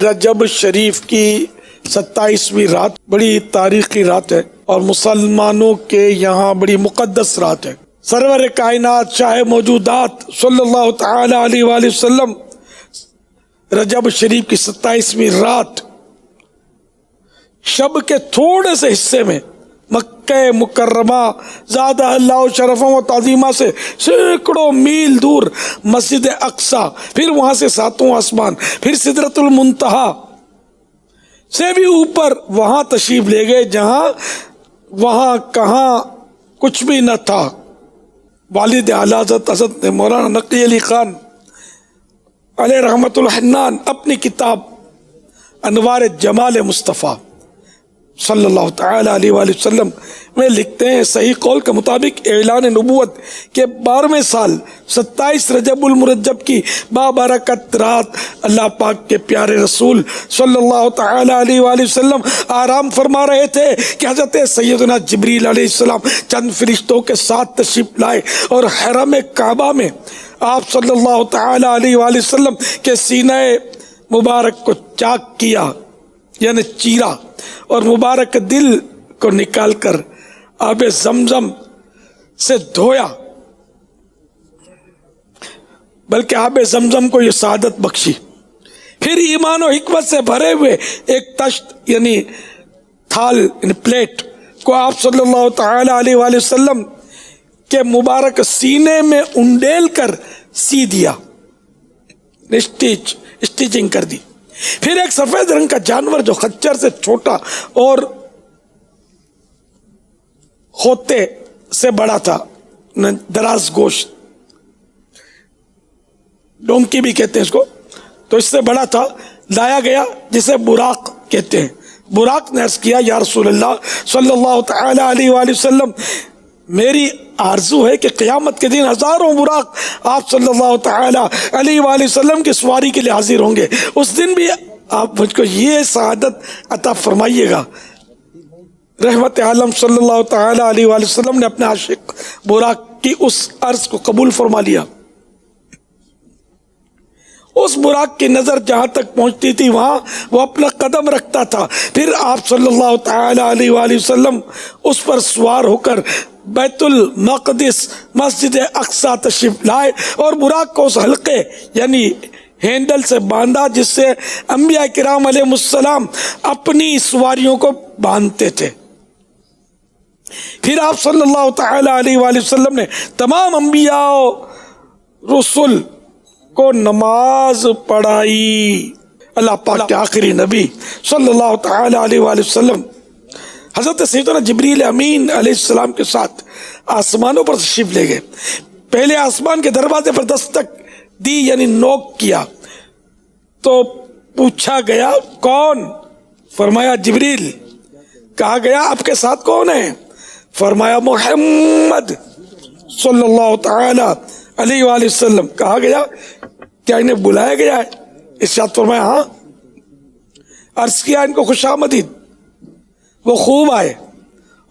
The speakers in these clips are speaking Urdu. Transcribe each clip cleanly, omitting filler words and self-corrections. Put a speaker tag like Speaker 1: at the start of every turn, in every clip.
Speaker 1: رجب شریف کی 27ویں رات بڑی تاریخی رات ہے اور مسلمانوں کے یہاں بڑی مقدس رات ہے۔ سرور کائنات شاہ موجودات صلی اللہ تعالی علیہ وآلہ وسلم رجب شریف کی 27ویں رات شب کے تھوڑے سے حصے میں مکہ مکرمہ زادہ اللہ شرفوں و تعظیمہ سے سینکڑوں میل دور مسجد اقصی، پھر وہاں سے 7واں آسمان، پھر سدرۃ المنتہا سے بھی اوپر وہاں تشریف لے گئے جہاں وہاں کہاں کچھ بھی نہ تھا۔ والد اعلیٰ حضرت مولانا نقی علی خان علیہ رحمت الحنان اپنی کتاب انوار جمال مصطفیٰ صلی اللہ تعالی علیہ وآلہ وسلم میں لکھتے ہیں، صحیح قول کے مطابق اعلان نبوت کے 12ویں سال 27 رجب المرجب کی بابرکت رات اللہ پاک کے پیارے رسول صلی اللہ تعالی علیہ وآلہ وسلم آرام فرما رہے تھے کہ حضرت سیدنا جبریل علیہ السلام چند فرشتوں کے ساتھ تشریف لائے اور حرم کعبہ میں آپ صلی اللہ تعالی علیہ وآلہ وسلم کے سینہ مبارک کو چاک کیا، یعنی چیرا، اور مبارک دل کو نکال کر آب زمزم سے دھویا، بلکہ آب زمزم کو یہ سعادت بخشی۔ پھر ایمان و حکمت سے بھرے ہوئے ایک تشت یعنی تھال یعنی پلیٹ کو آپ صلی اللہ تعالی علیہ وآلہ وسلم کے مبارک سینے میں انڈیل کر سی دیا، اسٹیچنگ کر دی۔ پھر ایک سفید رنگ کا جانور جو خچر سے چھوٹا اور ہوتے سے بڑا تھا، دراز گوشت، ڈونکی بھی کہتے ہیں اس کو، تو اس سے بڑا تھا، لایا گیا جسے براق کہتے ہیں۔ براق نے عرض کیا، یا رسول اللہ صلی اللہ تعالی علیہ وآلہ وسلم، میری آرزو ہے کہ قیامت کے دن ہزاروں براق آپ صلی اللہ تعالی علیہ وآلہ وسلم کی سواری کے لیے حاضر ہوں گے، اس دن بھی آپ مجھ کو یہ سعادت عطا فرمائیے گا۔ رحمت عالم صلی اللہ تعالی علیہ وآلہ وسلم نے اپنے عاشق براق کی اس عرض کو قبول فرما لیا۔ اس براق کی نظر جہاں تک پہنچتی تھی وہاں وہ اپنا قدم رکھتا تھا، پھر آپ صلی اللہ تعالی علیہ وآلہ وسلم اس پر سوار ہو کر بیت المقدس مسجد اقصی تشریف لائے اور براق کو اس حلقے یعنی ہینڈل سے باندھا جس سے انبیاء کرام علیہ السلام اپنی سواریوں کو باندھتے تھے۔ پھر آپ صلی اللہ تعالی علیہ وآلہ وسلم نے تمام انبیاء و رسول کو نماز پڑھائی۔ اللہ پاک کے آخری نبی صلی اللہ تعالی علیہ وآلہ وسلم حضرت سیدنا جبریل امین علیہ السلام کے ساتھ آسمانوں پر تشریف لے گئے۔ پہلے آسمان کے دروازے پر دستک دی یعنی نوک کیا تو پوچھا گیا کون؟ فرمایا جبریل۔ کہا گیا آپ کے ساتھ کون ہے؟ فرمایا محمد صلی اللہ تعالی علیہ وآلہ وسلم۔ کہا گیا کیا انہیں بلایا گیا ہے؟ ارشاد فرمایا ہاں۔ عرض کیا ان کو خوش آمدید۔ وہ خوب آئے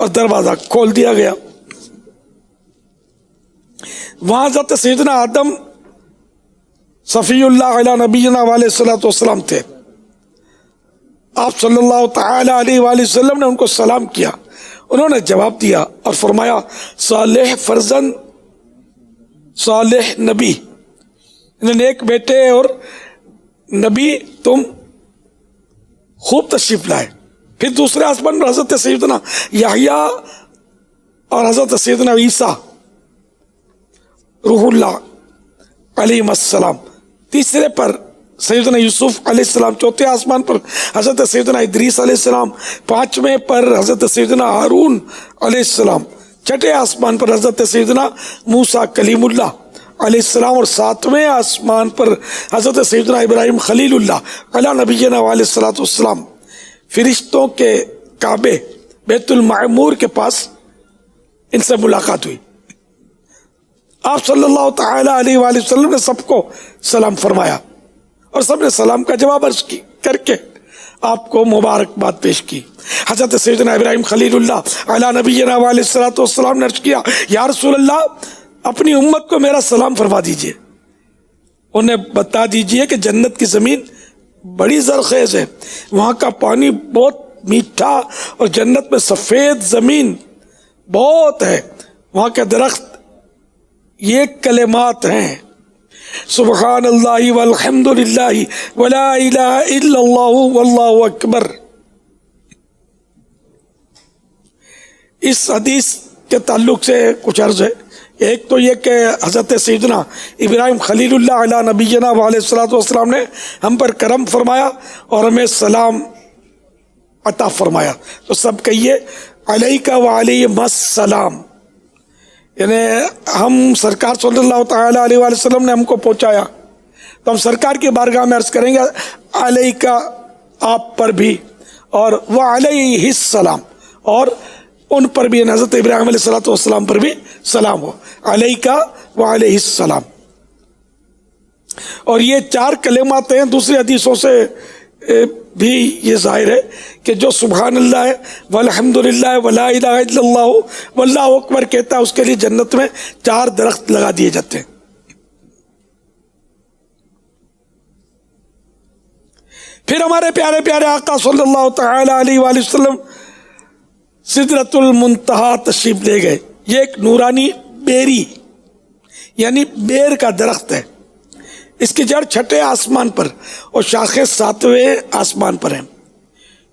Speaker 1: اور دروازہ کھول دیا گیا۔ وہاں حضرت سیدنا آدم صفی اللہ علیہ نبینا علیہ الصلوۃ والسلام تھے۔ آپ صلی اللہ تعالی علیہ وآلہ وسلم نے ان کو سلام کیا، انہوں نے جواب دیا اور فرمایا صالح فرزند صالح نبی، نیک بیٹے اور نبی تم خوب تشریف لائے۔ پھر دوسرے آسمان پر حضرت سیدنا یحییٰ اور حضرت سیدنا عیسیٰ روح اللہ علیہ السلام، تیسرے پر سیدنا یوسف علیہ السلام، چوتھے آسمان پر حضرت سیدنا ادریس علیہ السلام، پانچویں پر حضرت سیدنا ہارون علیہ السلام، چھٹے آسمان پر حضرت سیدنا موسیٰ کلیم اللہ علیہ السلام، اور ساتویں آسمان پر حضرت سیدنا ابراہیم خلیل اللہ علیہ نبینا علیہ الصلوۃ والسلام۔ فرشتوں کے کعبے بیت المعمور کے پاس ان سے ملاقات ہوئی۔ آپ صلی اللہ تعالی علیہ وآلہ وسلم نے سب کو سلام فرمایا اور سب نے سلام کا جواب عرض کی کر کے آپ کو مبارکباد پیش کی۔ حضرت سیدنا ابراہیم خلیل اللہ علیہ نبینا علیہ الصلوۃ والسلام نے عرض کیا، یا رسول اللہ اپنی امت کو میرا سلام فرما دیجئے، انہیں بتا دیجئے کہ جنت کی زمین بڑی زرخیز ہے، وہاں کا پانی بہت میٹھا، اور جنت میں سفید زمین بہت ہے، وہاں کے درخت یہ کلمات ہیں، سبحان اللہ والحمد للہ ولا الہ الا اللہ واللہ اکبر۔ اس حدیث کے تعلق سے کچھ عرض ہے۔ ایک تو یہ کہ حضرت سیدنا ابراہیم خلیل اللہ علیہ نبینا علیہ الصلوۃ والسلام نے ہم پر کرم فرمایا اور ہمیں سلام عطا فرمایا، تو سب کہیے علیک وعلیہم السلام، یعنی ہم سرکار صلی اللہ تعالی علیہ وآلہ وسلم نے ہم کو پہنچایا، تو ہم سرکار کی بارگاہ میں عرض کریں گے علیک آپ پر بھی، اور وعلیہ السلام، اور ان پر بھی، حضرت ابراہیم علیہ الصلوۃ والسلام پر بھی سلام ہو، علیک وعلیہ السلام۔ اور یہ 4 کلمات ہیں، دوسری حدیثوں سے بھی یہ ظاہر ہے کہ جو سبحان اللہ ہے والحمد للہ ولا الہ الا اللہ واللہ اکبر کہتا ہے، اس کے لیے جنت میں 4 درخت لگا دیے جاتے ہیں۔ پھر ہمارے پیارے پیارے آقا صلی اللہ تعالی علیہ وآلہ وسلم سدرۃ المنتہا تشریف لے گئے۔ یہ ایک نورانی بیری یعنی بیر کا درخت ہے، اس کی جڑ 6 آسمان پر اور شاخیں 7ویں آسمان پر ہیں۔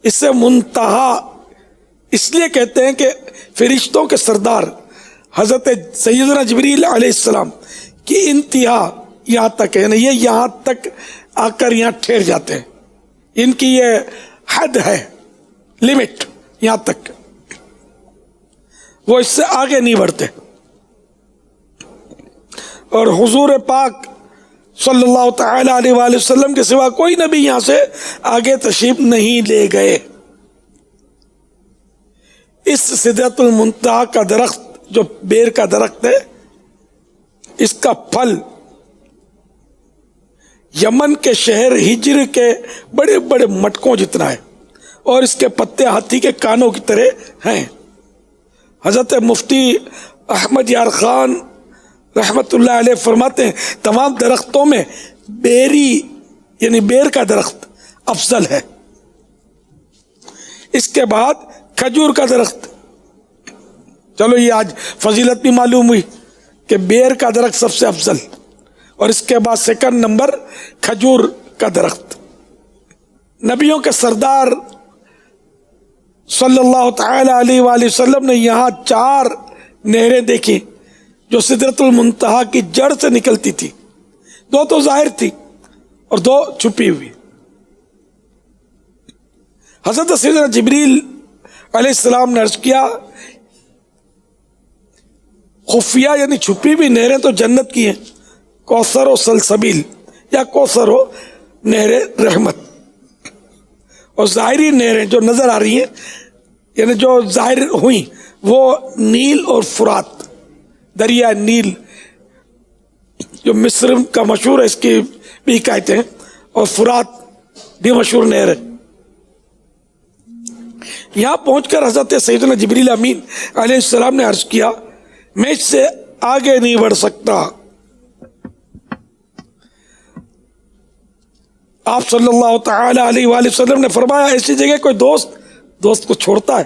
Speaker 1: اس سے منتہا اس لیے کہتے ہیں کہ فرشتوں کے سردار حضرت سیدنا جبریل علیہ السلام کی انتہا یہاں تک ہے، یعنی یہ یہاں تک آ کر یہاں ٹھہر جاتے ہیں، ان کی یہ حد ہے، لمٹ یہاں تک، وہ اس سے آگے نہیں بڑھتے۔ اور حضور پاک صلی اللہ تعالی علیہ وآلہ وسلم کے سوا کوئی نبی یہاں سے آگے تشریف نہیں لے گئے۔ اس سدرۃ المنتہا کا درخت جو بیر کا درخت ہے، اس کا پھل یمن کے شہر ہجر کے بڑے بڑے مٹکوں جتنا ہے، اور اس کے پتے ہاتھی کے کانوں کی طرح ہیں۔ حضرت مفتی احمد یار خان رحمت اللہ علیہ فرماتے ہیں تمام درختوں میں بیری یعنی بیر کا درخت افضل ہے، اس کے بعد کھجور کا درخت۔ چلو یہ آج فضیلت بھی معلوم ہوئی کہ بیر کا درخت سب سے افضل، اور اس کے بعد 2nd نمبر کھجور کا درخت۔ نبیوں کے سردار صلی اللہ تعالی علیہ وآلہ وسلم نے یہاں 4 نہریں دیکھی جو سدرۃ المنتہا کی جڑ سے نکلتی تھی، 2 تو ظاہر تھی اور 2 چھپی ہوئی۔ حضرت سیدنا جبریل علیہ السلام نے عرض کیا خفیہ یعنی چھپی ہوئی نہریں تو جنت کی ہیں، کوثر و سلسبیل یا کوثر و نہر رحمت، اور ظاہری نہریں جو نظر آ رہی ہیں یعنی جو ظاہر ہوئی وہ نیل اور فرات، دریا نیل جو مصر کا مشہور ہے، اس کی بھی کہتے ہیں، اور فرات بھی مشہور نہر ہے۔ یہاں پہنچ کر حضرت سیدنا جبریل امین علیہ السلام نے عرض کیا میں اس سے آگے نہیں بڑھ سکتا۔ آپ صلی اللہ تعالی علیہ وآلہ وسلم نے فرمایا ایسی جگہ کوئی دوست کو چھوڑتا ہے؟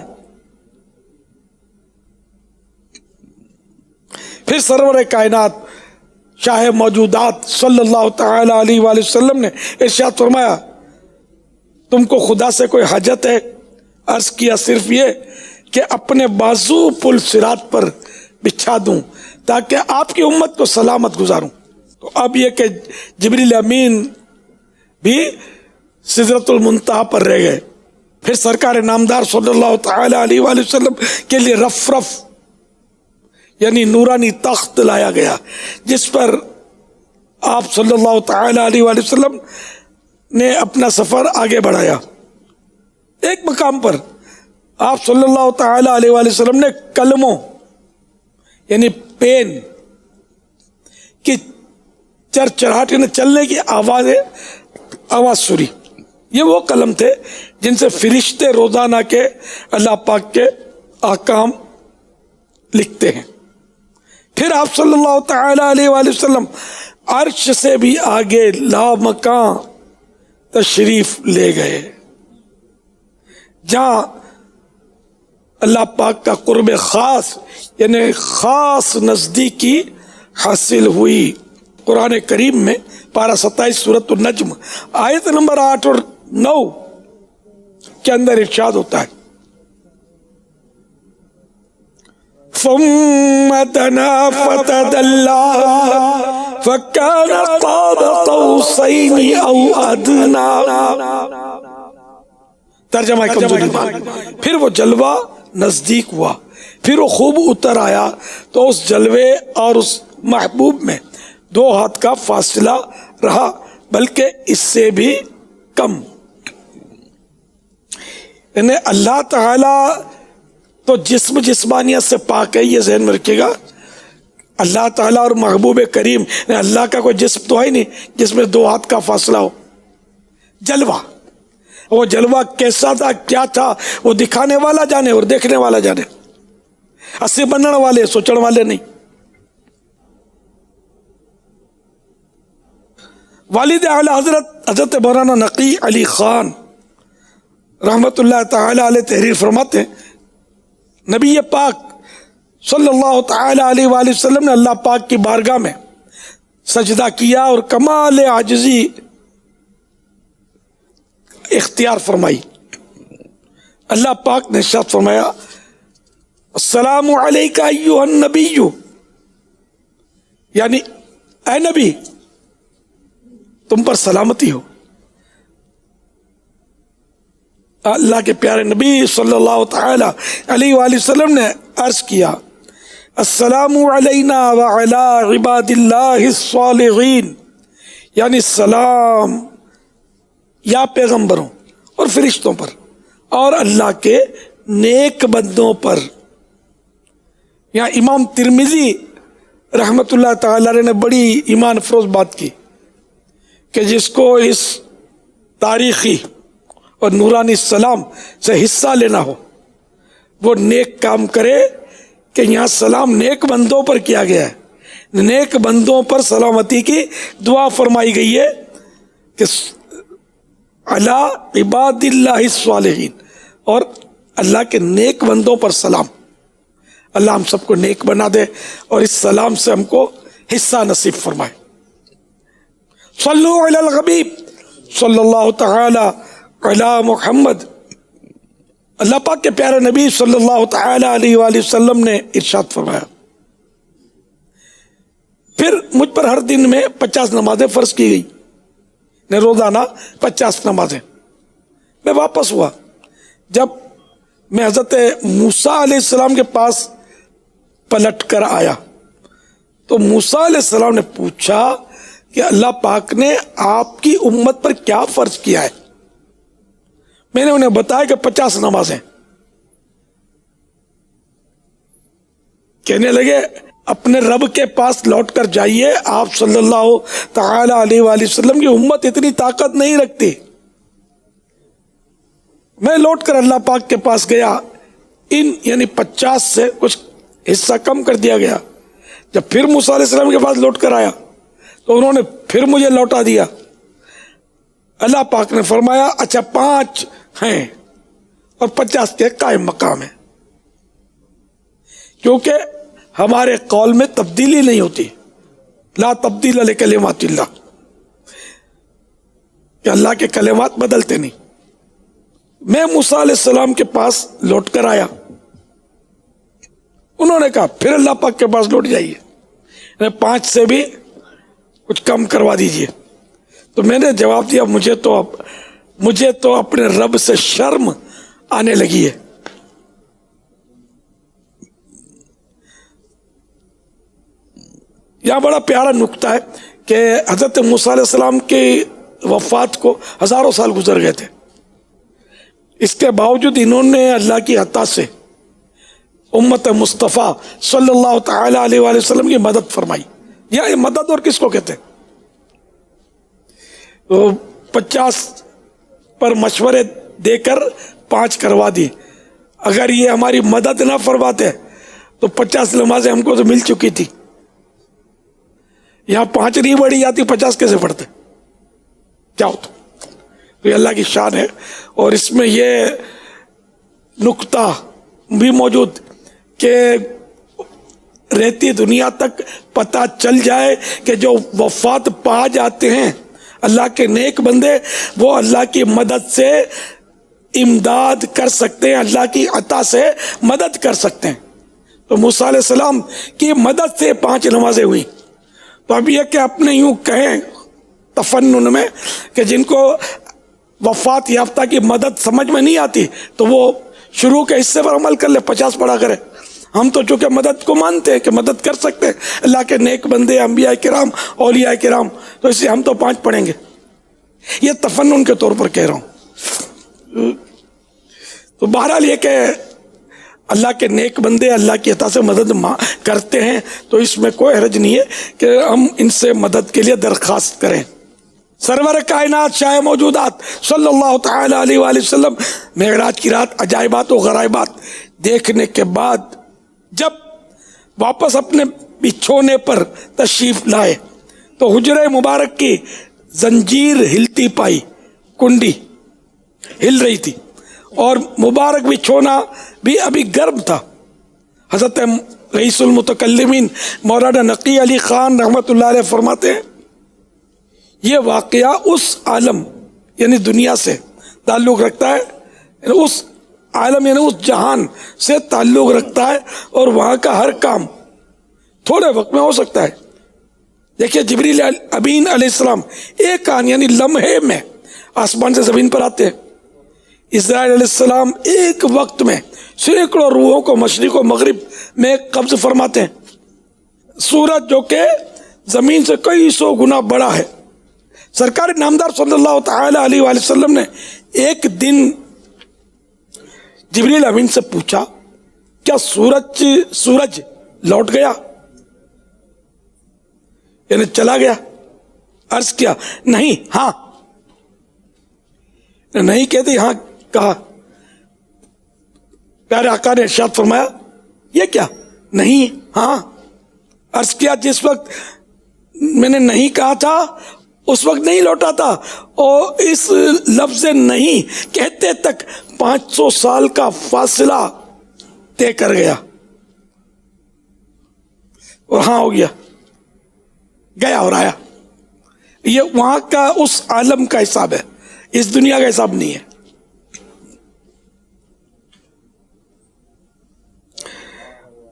Speaker 1: پھر سرور کائنات شاہ موجودات صلی اللہ تعالی علیہ وآلہ وسلم نے ارشاد فرمایا تم کو خدا سے کوئی حاجت ہے؟ عرض کیا صرف یہ کہ اپنے بازو پل صراط پر بچھا دوں تاکہ آپ کی امت کو سلامت گزاروں۔ تو اب یہ کہ جبریل امین بھی سدرۃ المنتہا پر رہ گئے، پھر سرکار نامدار صلی اللہ تعالی علیہ وآلہ وسلم کے لیے رف یعنی نورانی تخت لایا گیا جس پر آپ صلی اللہ تعالی علیہ وآلہ وسلم نے اپنا سفر آگے بڑھایا۔ ایک مقام پر آپ صلی اللہ تعالی علیہ وآلہ وسلم نے کلموں یعنی پین کی چرچراہٹ یعنی چلنے کی آواز سنی۔ یہ وہ قلم تھے جن سے فرشتے روزانہ کے اللہ پاک کے احکام لکھتے ہیں۔ پھر آپ صلی اللہ تعالی علیہ وآلہ وسلم عرش سے بھی آگے لامکاں تشریف لے گئے، جہاں اللہ پاک کا قرب خاص یعنی خاص نزدیکی حاصل ہوئی۔ قرآن کریم میں پارہ 27 سورۃ النجم آیت نمبر 8 اور 9 کے اندر ارشاد ہوتا ہے ثم دنا فتدلى فكان قاب قوسين او ادنى، ترجمہ کمزوری بات، پھر وہ جلوہ نزدیک ہوا، پھر وہ خوب اتر آیا تو اس جلوے اور اس محبوب میں 2 ہاتھ کا فاصلہ رہا، بلکہ اس سے بھی کم۔ یعنی اللہ تعالی تو جسمانیت سے پاک ہے، یہ ذہن میں رکھے گا۔ اللہ تعالیٰ اور محبوب کریم، اللہ کا کوئی جسم تو ہے نہیں جس میں 2 ہاتھ کا فاصلہ ہو۔ جلوہ، وہ جلوہ کیسا تھا، کیا تھا، وہ دکھانے والا جانے اور دیکھنے والا جانے، اسے بننے والے سوچنے والے نہیں۔ والد اعلی حضرت مولانا نقی علی خان رحمت اللہ تعالی علیہ تحریر فرماتے ہیں نبی پاک صلی اللہ تعالی علیہ وآلہ وسلم نے اللہ پاک کی بارگاہ میں سجدہ کیا اور کمال عاجزی اختیار فرمائی۔ اللہ پاک نے ارشاد فرمایا السلام علیکہ ایھا النبی، یعنی اے نبی تم پر سلامتی ہو۔ اللہ کے پیارے نبی صلی اللہ تعالی علیہ وآلہ وسلم نے عرض کیا السلام علینا وعلی عباد اللہ الصالحین، یعنی سلام یا پیغمبروں اور فرشتوں پر اور اللہ کے نیک بندوں پر۔ یہاں امام ترمذی رحمت اللہ تعالی علیہ نے بڑی ایمان افروز بات کی کہ جس کو اس تاریخی اور نورانی سلام سے حصہ لینا ہو وہ نیک کام کرے، کہ یہاں سلام نیک بندوں پر کیا گیا ہے، نیک بندوں پر سلامتی کی دعا فرمائی گئی ہے کہ علی عباد اللہ الصالحین، اور اللہ کے نیک بندوں پر سلام۔ اللہ ہم سب کو نیک بنا دے اور اس سلام سے ہم کو حصہ نصیب فرمائے۔ صلو علی الحبیب صلی اللہ تعالی علی محمد۔ اللہ پاک کے پیارے نبی صلی اللہ تعالی علیہ وآلہ وسلم نے ارشاد فرمایا پھر مجھ پر ہر دن میں 50 نمازیں فرض کی گئی، روزانہ 50 نمازیں۔ میں واپس ہوا، جب میں حضرت موسیٰ علیہ السلام کے پاس پلٹ کر آیا تو موسیٰ علیہ السلام نے پوچھا کہ اللہ پاک نے آپ کی امت پر کیا فرض کیا ہے؟ میں نے انہیں بتایا کہ 50 نمازیں۔ کہنے لگے اپنے رب کے پاس لوٹ کر جائیے، آپ صلی اللہ تعالی علیہ وآلہ وسلم کی امت اتنی طاقت نہیں رکھتی۔ میں لوٹ کر اللہ پاک کے پاس گیا، یعنی 50 سے کچھ حصہ کم کر دیا گیا۔ جب پھر موسیٰ علیہ السلام کے پاس لوٹ کر آیا تو انہوں نے پھر مجھے لوٹا دیا۔ اللہ پاک نے فرمایا اچھا 5 ہیں اور 50 کے قائم مقام ہیں، کیونکہ ہمارے قول میں تبدیلی نہیں ہوتی، لا تبدیل لکلمات اللہ، کہ اللہ کے کلمات بدلتے نہیں۔ میں موسیٰ علیہ السلام کے پاس لوٹ کر آیا، انہوں نے کہا پھر اللہ پاک کے پاس لوٹ جائیے، 5 سے بھی کچھ کم کروا دیجئے۔ تو میں نے جواب دیا مجھے تو اپنے رب سے شرم آنے لگی ہے۔ یہاں بڑا پیارا نکتہ ہے کہ حضرت موسیٰ علیہ السلام کی وفات کو ہزاروں سال گزر گئے تھے، اس کے باوجود انہوں نے اللہ کی عطا سے امت مصطفیٰ صلی اللہ تعالی علیہ وآلہ وسلم کی مدد فرمائی۔ یہ مدد اور کس کو کہتے ہیں؟ 50 پر مشورے دے کر 5 کروا دی۔ اگر یہ ہماری مدد نہ فرماتے تو 50 نمازیں ہم کو تو مل چکی تھی۔ یہاں 5 نہیں بڑھی جاتی، 50 کیسے پڑھتے؟ کیا ہوتا؟ یہ اللہ کی شان ہے. اور اس میں یہ نقطہ بھی موجود کہ رہتی دنیا تک پتہ چل جائے کہ جو وفات پا جاتے ہیں اللہ کے نیک بندے، وہ اللہ کی مدد سے امداد کر سکتے ہیں، اللہ کی عطا سے مدد کر سکتے ہیں. تو موسیٰ علیہ السلام کی مدد سے 5 نمازیں ہوئی. تو اب یہ کہ اپنے یوں کہیں تفنن میں کہ جن کو وفات یافتہ کی مدد سمجھ میں نہیں آتی تو وہ شروع کے حصے پر عمل کر لے، 50 پڑھا کرے. ہم تو چونکہ مدد کو مانتے ہیں کہ مدد کر سکتے ہیں اللہ کے نیک بندے، انبیاء کرام، اولیاء کرام، تو اس لیے ہم تو 5 پڑھیں گے. یہ تفنن کے طور پر کہہ رہا ہوں. تو بہرحال یہ کہ اللہ کے نیک بندے اللہ کی عطا سے مدد کرتے ہیں تو اس میں کوئی حرج نہیں ہے کہ ہم ان سے مدد کے لیے درخواست کریں. سرور کائنات شاہ موجودات صلی اللہ تعالی علیہ وآلہ وسلم معراج کی رات عجائبات و غرائبات دیکھنے کے بعد جب واپس اپنے بچھونے پر تشریف لائے تو حجرہ مبارک کی زنجیر ہلتی پائی، کنڈی ہل رہی تھی اور مبارک بچھونا بھی ابھی گرم تھا. حضرت رئیس المتکلمین مولانا نقی علی خان رحمۃ اللہ علیہ فرماتے ہیں یہ واقعہ اس عالم یعنی دنیا سے تعلق رکھتا ہے، اس عالم یعنی اس جہان سے تعلق رکھتا ہے اور وہاں کا ہر کام تھوڑے وقت میں ہو سکتا ہے. دیکھیے جبریل امین علیہ السلام ایک آن یعنی لمحے میں آسمان سے زمین پر آتے ہیں. اسرائیل علیہ السلام ایک وقت میں سینکڑوں روحوں کو مشرق و مغرب میں قبض فرماتے ہیں. سورج جو کہ زمین سے کئی 100 گنا بڑا ہے. سرکار نامدار صلی اللہ تعالی علیہ وآلہ وسلم نے ایک دن جبریل امین سے پوچھا کیا سورج لوٹ گیا یعنی چلا گیا؟ عرض کیا نہیں، ہاں. نہیں کہتے ہاں کہا. پیارے آقا نے ارشاد فرمایا یہ کیا نہیں ہاں. عرض کیا جس وقت میں نے نہیں کہا تھا اس وقت نہیں لوٹا تھا، اور اس لفظ نہیں کہتے تک 500 سال کا فاصلہ طے کر گیا اور ہاں ہو گیا، گیا اور آیا. یہ وہاں کا اس عالم کا حساب ہے، اس دنیا کا حساب نہیں ہے.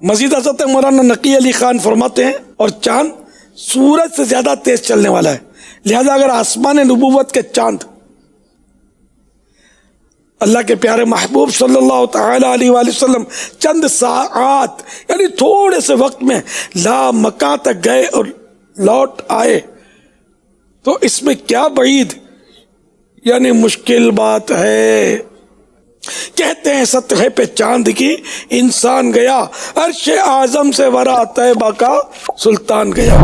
Speaker 1: مزید حضرت مولانا نقی علی خان فرماتے ہیں اور چاند سورج سے زیادہ تیز چلنے والا ہے، لہذا اگر آسمان نبوت کے چاند اللہ کے پیارے محبوب صلی اللہ تعالی علیہ وآلہ وسلم چند ساعات یعنی تھوڑے سے وقت میں لا مکان تک گئے اور لوٹ آئے تو اس میں کیا بعید یعنی مشکل بات ہے. کہتے ہیں سطح پہ چاند کی انسان گیا، عرش اعظم سے ورا طیبہ کا سلطان گیا.